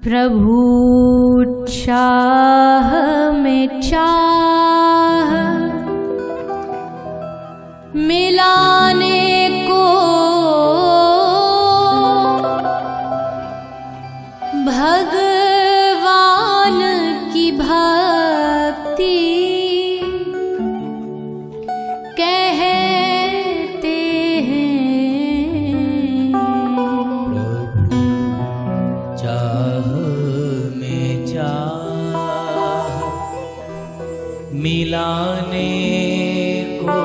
प्रभु चाह में चाह मिलाने को भगवान की भक्ति कहते हैं। प्रभु चाह में चाह मिलाने को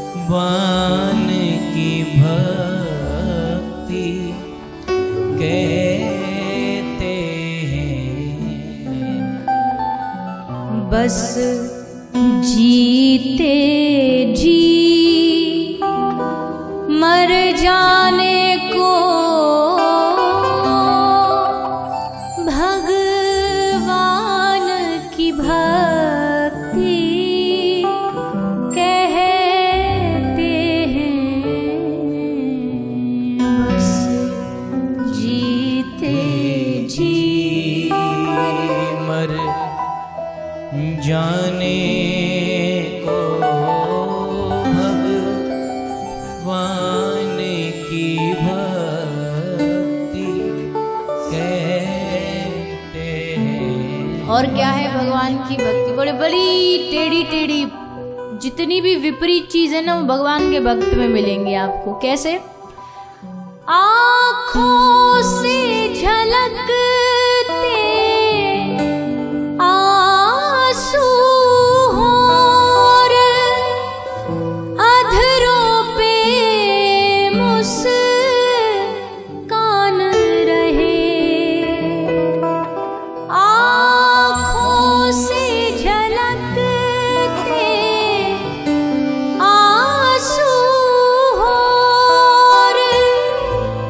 भगवान की भक्ति कहते हैं। बस जीते जी मर जाने को भगवान की भक्ति कहते हैं। बस जीते जी मर जाने को भगवान की भक्ति कहते हैं। और क्या है भगवान की भक्ति? बड़ी बड़ी टेढ़ी टेढ़ी जितनी भी विपरीत चीजें ना वो भगवान के भक्त में मिलेंगी आपको। कैसे? आँखों से झलकते आंसू और अधरों पे मुस्कान रहे। आँखों से झलकते आंसू और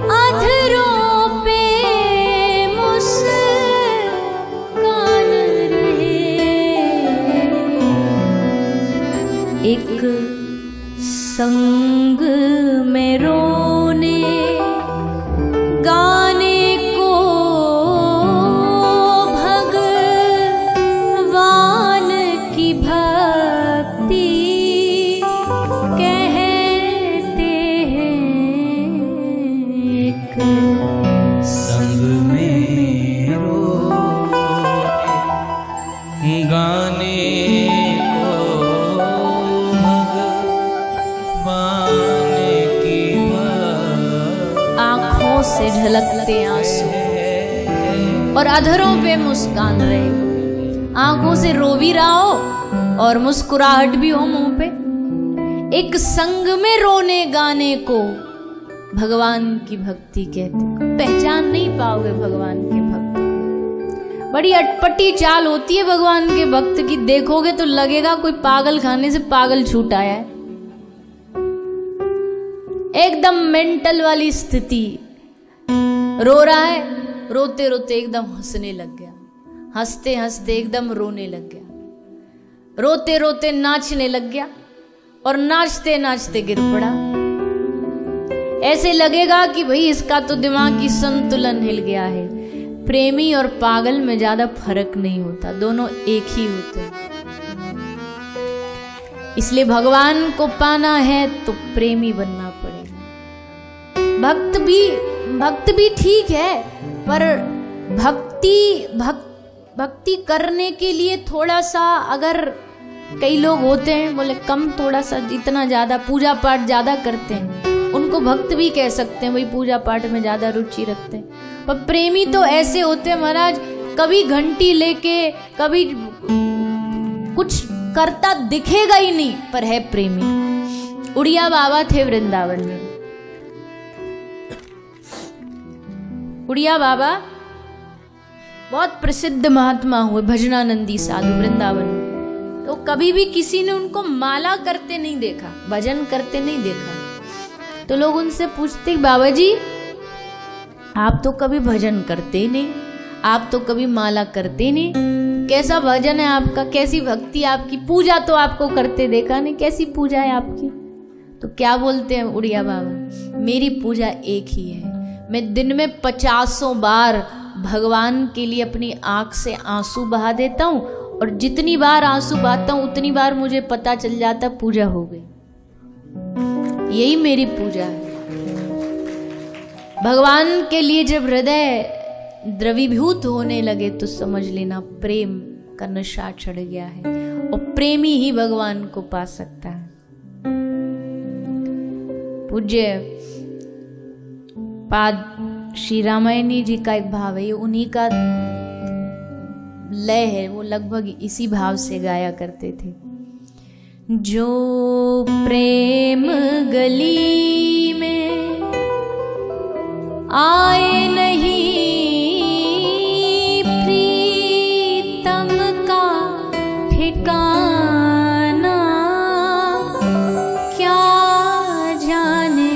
अधरों पे मुस्कान रहे। एक संग में रोने गाने को भगवान की भक्ति कहते हैं। एक संग में रोने गाने को भगवान की भक्ति आँखों से झलकते आंसू और अधरों पे मुस्कान रहे। आंखों से रो भी रहा हो और मुस्कुराहट भी हो मुंह पे। एक संग में रोने गाने को भगवान की भक्ति कहते। पहचान नहीं पाओगे भगवान के भक्त को। बड़ी अटपटी चाल होती है भगवान के भक्त की। देखोगे तो लगेगा कोई पागल खाने से पागल छूट आया है। एकदम मेंटल वाली स्थिति। रो रहा है, रोते रोते एकदम हंसने लग गया, हंसते हंसते एकदम रोने लग गया, रोते रोते नाचने लग गया और नाचते नाचते गिर पड़ा। ऐसे लगेगा कि भाई इसका तो दिमाग की संतुलन हिल गया है। प्रेमी और पागल में ज्यादा फर्क नहीं होता, दोनों एक ही होते हैं। इसलिए भगवान को पाना है तो प्रेमी बनना पड़ेगा। भक्त भी ठीक है, पर भक्ति करने के लिए थोड़ा सा, अगर कई लोग होते हैं बोले कम थोड़ा सा, इतना ज्यादा पूजा पाठ ज्यादा करते हैं, उनको भक्त भी कह सकते हैं, वही पूजा पाठ में ज्यादा रुचि रखते हैं। पर प्रेमी तो ऐसे होते हैं महाराज, कभी घंटी लेके कभी कुछ करता दिखेगा ही नहीं, पर है प्रेमी। उड़िया बाबा थे वृंदावन में। उड़िया बाबा बहुत प्रसिद्ध महात्मा हुए, भजनानंदी साधु वृंदावन में। तो कभी भी किसी ने उनको माला करते नहीं देखा, भजन करते नहीं देखा। तो लोग उनसे पूछते बाबा जी आप तो कभी भजन करते ही नहीं, आप तो कभी माला करते नहीं, कैसा भजन है आपका, कैसी भक्ति आपकी, पूजा तो आपको करते देखा नहीं, कैसी पूजा है आपकी। तो क्या बोलते हैं उड़िया बाबा, मेरी पूजा एक ही है, मैं दिन में 50 बार भगवान के लिए अपनी आंख से आंसू बहा देता हूँ, और जितनी बार आंसू बहाता हूँ उतनी बार मुझे पता चल जाता पूजा हो गई। यही मेरी पूजा है। भगवान के लिए जब हृदय द्रवीभूत होने लगे तो समझ लेना प्रेम का नशा चढ़ गया है, और प्रेमी ही भगवान को पा सकता है। पूज्य पाद श्री रामायणी जी का एक भाव है, ये उन्हीं का लय है, वो लगभग इसी भाव से गाया करते थे। जो प्रेम गली में आए नहीं, प्रीतम का ठिकाना क्या जाने।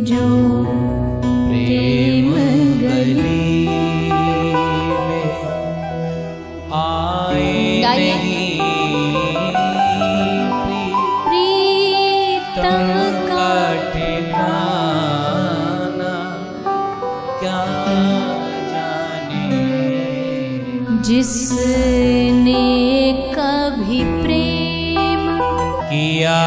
जो प्रेम गली में आए नहीं, प्रीतम का ठिकाना क्या जाने। जिसने कभी प्रेम किया